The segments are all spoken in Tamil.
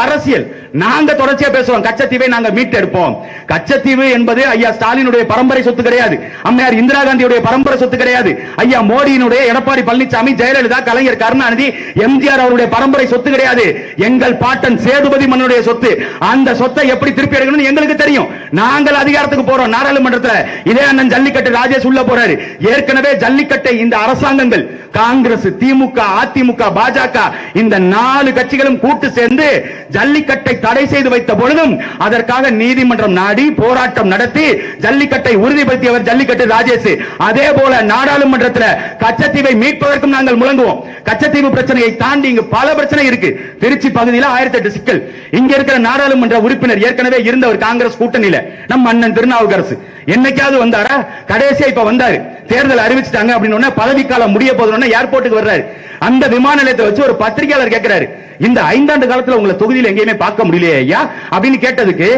அரசியல். நாங்க தொடர்ச்சியா பேசுவோம், கச்சத்தீவை நாங்க மீட்டெடுப்போம். கச்சத்தீவு என்பது ஐயா ஸ்டாலினுடைய பரம்பரை சொத்து கிடையாது, அம்மையார் இந்திரா காந்தியுடைய பரம்பரை சொத்து கிடையாது, ஐயா மோடியினுடைய, எடப்பாடி பழனிசாமி, ஜெயலலிதா, கலைஞர் கருணாநிதி, எம்ஜிஆர் அவருடைய பரம்பரை சொத்து கிடையாது. எங்கள் பாட்டன் சேதுபதி மன்னனுடைய சொத்து. அந்த சொத்தை எப்படி திருப்பி எடுக்கணும்னு எங்களுக்கு தெரியும். நாங்கள் அதிகாரத்துக்கு போறோம் நாடாளுமன்றத்தில். இதே அண்ணன் ஜல்லிக்கட்டு ராஜேஷ் உள்ள போறாரு. ஏற்கனவே ஜல்லிக்கட்டை இந்த அரசாங்கங்கள், காங்கிரஸ், திமுக, அதிமுக, பாஜக, இந்த 4 கட்சிகளும் கூட்டு சேர்ந்து ஜல்லிக்கட்டை தடை செய்து வைத்த பொழுதும் அதற்காக நீதிமன்றம் நாடி போராட்டம் நடத்தி ஜல்லிக்கட்டை உறுதிப்படுத்தியவர் ஜல்லிக்கட்டு ராஜேஷ். அதே போல நாடாளுமன்றத்தில் கச்சத்தீவை மீட்பதற்கும் நாங்கள் முழங்குவோம். கச்சத்தீவு பிரச்சனையை தாண்டி இங்கு பல பிரச்சனை இருக்கு. திருச்சி பகுதியில் 1008 சிக்கல். இங்க இருக்கிற நாடாளுமன்ற உறுப்பினர் ஏற்கனவே இருந்தவர் காங்கிரஸ் கூட்டணியில, நம்ம அண்ணன் திருநாவுக்கரசு. என்னைக்காவது வந்தாரா? கடைசியா இப்ப வந்தாரு. தேர்தல் அறிவிச்சிட்டாங்க அப்படின்னு பதவிக்காலம் முடிய போதுன்னு ஏர்போர்ட்டுக்கு வர்றாரு. அந்த விமான நிலையத்தை வச்சு ஒரு பத்திரிகையாளர் கேட்கிறாரு, இந்த 5 ஆண்டு காலத்துல உங்களை தொகுதியில் எங்கேயுமே பார்க்க முடியலையே ஐயா அப்படின்னு கேட்டதுக்கு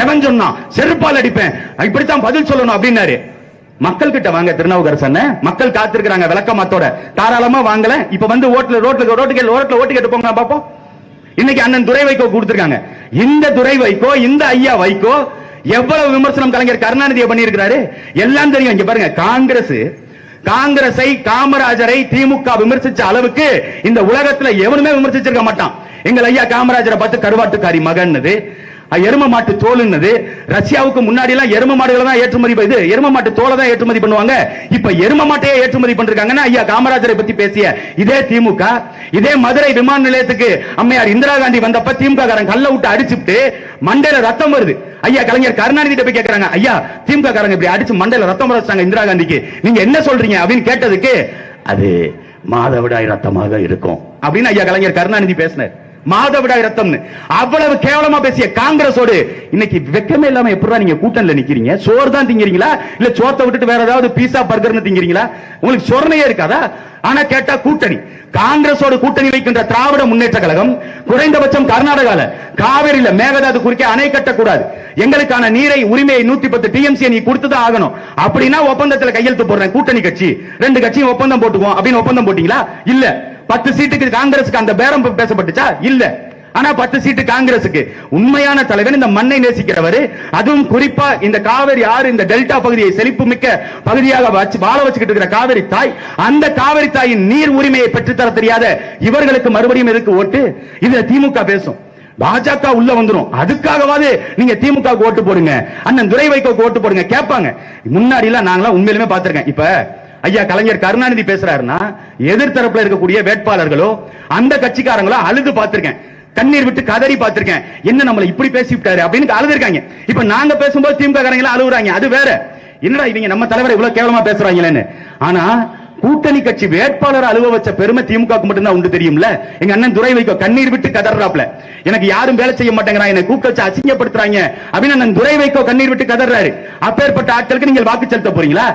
எவன் சொன்னான், செருப்பால் அடிப்பேன், இப்படித்தான் பதில் சொல்லணும் அப்படின்னாரு. மக்கள் கிட்ட வாங்க திருநாவுக்கரசு அண்ணன், மக்கள் காத்திருக்கிறாங்க விளக்கமாத்தோட, தாராளமா வாங்கல. இப்ப வந்து ஓட்டு கேட்டு போங்க பாப்போம். இன்னைக்கு அண்ணன் துரை வைகோ கொடுத்திருக்காங்க. இந்த துரை வைகோ, இந்த ஐயா வைகோ எவ்வளவு விமர்சனம் கலைஞர் கருணாநிதியை பண்ணி இருக்கிறாரு எல்லாம் தெரியும். இங்க பாருங்க, காங்கிரஸை, காமராஜரை திமுக விமர்சிச்ச அளவுக்கு இந்த உலகத்துல எவனுமே விமர்சிச்சிருக்க மாட்டான். எங்கள் ஐயா காமராஜரை பார்த்து கருவாட்டுக்காரி மகன்னது, எரும மாட்டு தோலுன்னது. ரஷ்யாவுக்கு முன்னாடி எல்லாம் எரும மாடுகளை தான் ஏற்றுமதி, இது எரும மாட்டு தோலை தான் ஏற்றுமதி பண்ணுவாங்க. இப்ப எரும மாட்டையே ஏற்றுமதி பண்றாங்கன்னா ஐயா காமராஜரை பத்தி பேசிய இதே திமுக, இதே மதுரை விமான நிலையத்துக்கு அம்மையார் இந்திரா காந்தி வந்தப்ப திமுக காரங்க கல்ல விட்டு அடிச்சுட்டு மண்டையில ரத்தம் வருது. ஐயா கலைஞர் கருணாநிதி போய் கேட்கறாங்க, ஐயா திமுக காரங்க இப்படி அடிச்சு மண்டையில ரத்தம் வராங்க இந்திரா காந்திக்கு, நீங்க என்ன சொல்றீங்க அப்படின்னு கேட்டதுக்கு, அது மாதவிடாய் ரத்தமாக இருக்கும் அப்படின்னு ஐயா கலைஞர் கருணாநிதி பேசினார். மாதவிடாய் ரத்தம் அவ்வளவு கேவலமா பேசிய காங்கிரஸோடு இன்னைக்கு வெக்கமே இல்லாம எப்படிதான் நீங்க கூட்டணியில நிக்கிறீங்க? சோறு தான் திங்கிறீங்களா, இல்ல சோத்தை விட்டுட்டு வேற ஏதாவது பீஸா பர்கர்னு திங்கிறீங்களா? உங்களுக்கு சொரணையே இருக்காதா? ஆனா கேட்டா கூட்டணி, காங்கிரஸோடு கூட்டணி வைக்கின்ற திராவிட முன்னேற்ற கழகம் குறைந்தபட்சம் கர்நாடகால காவிரியில மேகதாது குறுக்கே அணை கட்டக்கூடாது, எங்களுக்கான நீரை உரிமையை 110 டிஎம்சி நீ கொடுத்துதான் ஆகணும் அப்படின்னா ஒப்பந்தத்தில் கையெழுத்து போடுறேன். கூட்டணி கட்சி 2 கட்சியும் ஒப்பந்தம் போட்டுக்குவோம் அப்படின்னு ஒப்பந்தம் போட்டீங்களா? இல்ல. 10 சீட்டுக்கு காங்கிரஸுக்கு அந்த பேரம் பேசப்பட்டுச்சா? இல்ல. ஆனா 10 சீட்டு காங்கிரசுக்கு. உண்மையான தலைவன், இந்த மண்ணை நேசிக்கிறவர், அதுவும் குறிப்பா இந்த காவிரி ஆறு, இந்த டெல்டா பகுதியை செழிப்பு மிக்க பகுதியாக வாழ வச்சுக்கிட்டு இருக்கிற காவிரி தாய், அந்த காவிரி தாயின் நீர் உரிமையை பெற்றுத்தர தெரியாத இவர்களுக்கு மறுபடியும் எதுக்கு ஓட்டு? இதுல திமுக பேசும், பாஜக உள்ள வந்துரும். அதுக்காகவாது நீங்க திமுக ஓட்டு போடுங்க, அண்ணன் துரை வைகோக்கு ஓட்டு போடுங்க கேட்பாங்க. முன்னாடி எல்லாம் நாங்களாம் உண்மையிலுமே பார்த்திருக்கேன். இப்ப ஐயா கலைஞர் கருணாநிதி பேசுறாருன்னா எதிர்த்தரப்புல இருக்கக்கூடிய வேட்பாளர்களோ அந்த கட்சிக்காரங்களோ அழுது பார்த்திருக்கேன், கண்ணீர் விட்டு கதறி பார்த்திருக்கேன். என்ன நம்மள இப்படி பேசி விட்டாரு அப்படின்னு அழுதுருக்காங்க. இப்ப நாங்க பேசும்போது திமுக காரங்க அழுகுறாங்க. அது வேற. என்னடா இவங்க நம்ம தலைவரை இவ்வளவு கேவலமா பேசுறாங்களேன்னு. ஆனா கூட்டணி கட்சி வேட்பாளர் அலுவ வச்ச பெருமை திமுக மட்டும்தான் உண்டு, தெரியும்ல. எங்க அண்ணன் துரை வைகோ கண்ணீர் விட்டு கதறாப்ல, எனக்கு யாரும் வேலை செய்ய மாட்டேங்கிறாங்க, என்னை கூப்பிட்டு வச்சு அசிங்கப்படுத்துறாங்க அப்படின்னு அண்ணன் துரை வைகோ கண்ணீர் விட்டு கதறாரு. அப்பேற்பட்ட ஆட்களுக்கு நீங்கள் வாக்கு செலுத்த போறீங்களா?